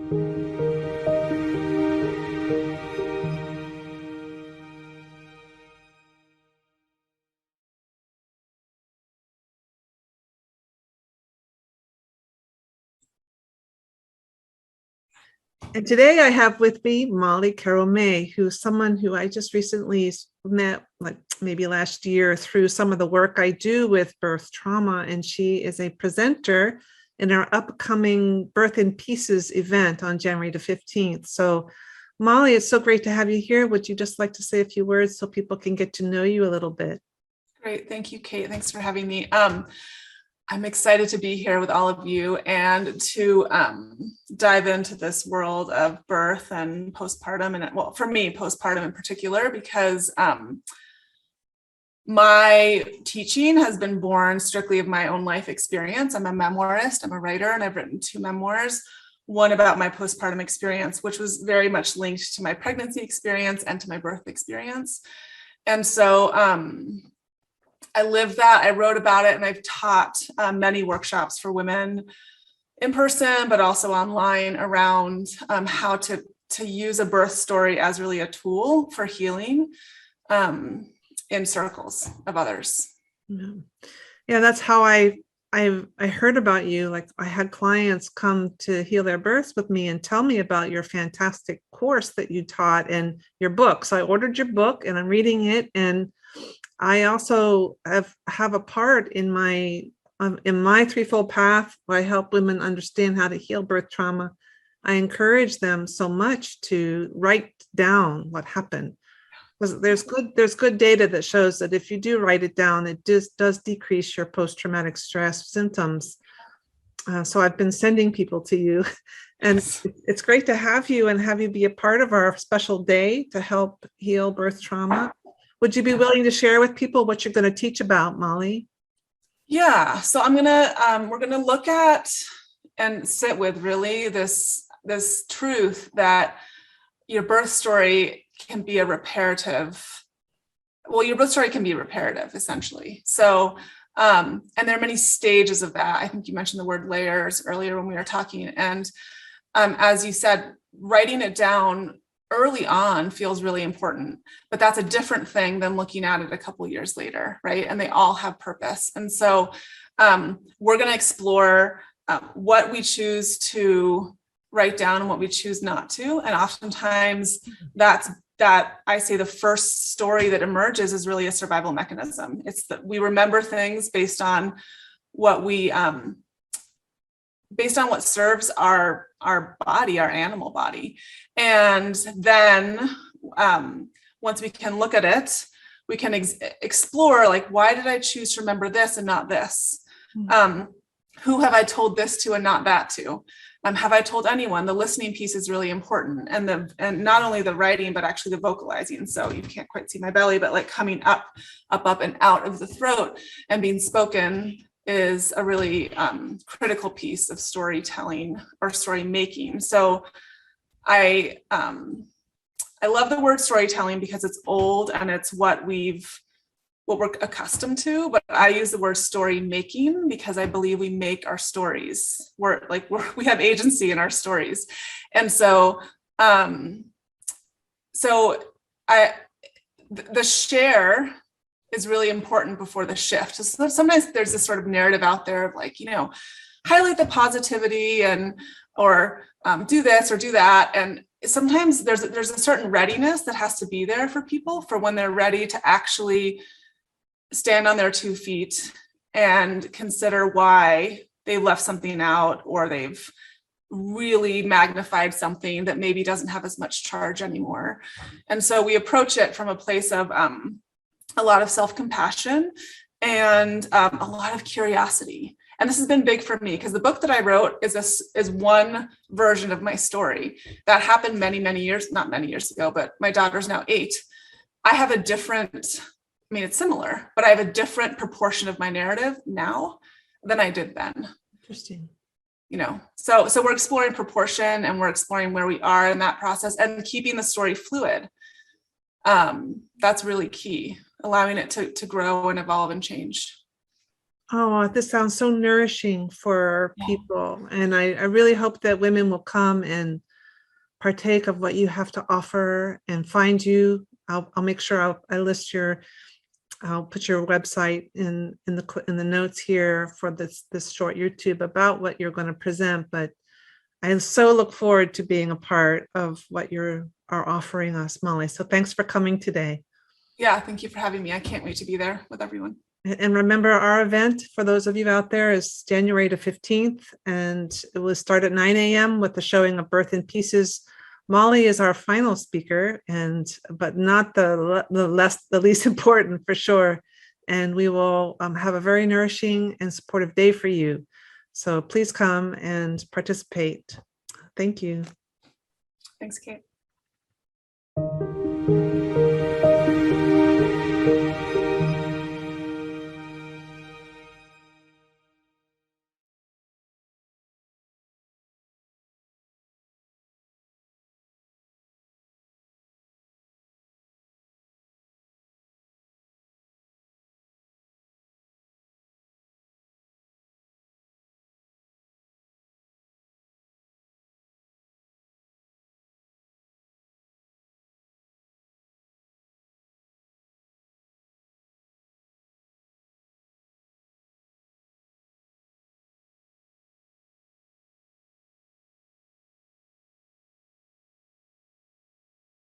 And today I have with me Molly Caro May, who's someone who I just recently met, like maybe last year, through some of the work I do with birth trauma. And she is a presenter in our upcoming Birth in Pieces event on January the 15th. So Molly, it's so great to have you here. Would you just like to say a few words so people can get to know you a little bit? Great. Thank you, Kate. Thanks for having me. I'm excited to be here with all of you and to dive into this world of birth and postpartum, and well, for me, postpartum in particular, because my teaching has been born strictly of my own life experience. I'm a memoirist, I'm a writer, and I've written 2 memoirs, one about my postpartum experience, which was very much linked to my pregnancy experience and to my birth experience. And so I lived that, I wrote about it, and I've taught many workshops for women in person, but also online around how to use a birth story as really a tool for healing in circles of others. Yeah, that's how I heard about you. Like, I had clients come to heal their births with me and tell me about your fantastic course that you taught and your book. So I ordered your book and I'm reading it, and I also have a part in my threefold path where I help women understand how to heal birth trauma. I encourage them so much to write down what happened, because there's good data that shows that if you do write it down, it does decrease your post-traumatic stress symptoms. So I've been sending people to you, and it's great to have you and have you be a part of our special day to help heal birth trauma. Would you be willing to share with people what you're going to teach about, Molly? Yeah, so we're gonna look at and sit with really this truth that your birth story can be a reparative. Well, your birth story can be reparative, essentially. So, and there are many stages of that. I think you mentioned the word layers earlier when we were talking, and as you said, writing it down early on feels really important, but that's a different thing than looking at it a couple years later, right? And they all have purpose. And so we're going to explore what we choose to write down and what we choose not to. And oftentimes that I say the first story that emerges is really a survival mechanism. It's that we remember things based on what serves our body, our animal body. And then once we can look at it, we can explore, like, why did I choose to remember this and not this? Who have I told this to and not that to? Have I told anyone? The listening piece is really important. And not only the writing, but actually the vocalizing. So you can't quite see my belly, but like coming up and out of the throat and being spoken is a really critical piece of storytelling or story making. So I love the word storytelling because it's old and it's what we're accustomed to, but I use the word story making because I believe we make our stories. We have agency in our stories. And so the share is really important before the shift. So sometimes there's this sort of narrative out there of, like, highlight the positivity or do this or do that. And sometimes there's a certain readiness that has to be there for people for when they're ready to actually stand on their 2 feet and consider why they left something out, or they've really magnified something that maybe doesn't have as much charge anymore. And so we approach it from a place of a lot of self-compassion and a lot of curiosity. And this has been big for me because the book that I wrote is one version of my story that happened not many years ago, but my daughter's now 8. I have a different, it's similar, but I have a different proportion of my narrative now than I did then. Interesting. So we're exploring proportion and we're exploring where we are in that process and keeping the story fluid. That's really key, allowing it to grow and evolve and change. Oh, this sounds so nourishing for Yeah. people. And I really hope that women will come and partake of what you have to offer and find you. I'll make sure I list I'll put your website in the notes here for this short YouTube about what you're going to present. But I so look forward to being a part of what you are offering us, Molly. So thanks for coming today. Yeah, thank you for having me. I can't wait to be there with everyone. And remember, our event, for those of you out there, is January the 15th, and it will start at 9 a.m. with the showing of Birth in Pieces. Molly is our final speaker, but not the least important for sure. And we will have a very nourishing and supportive day for you. So please come and participate. Thank you. Thanks, Kate.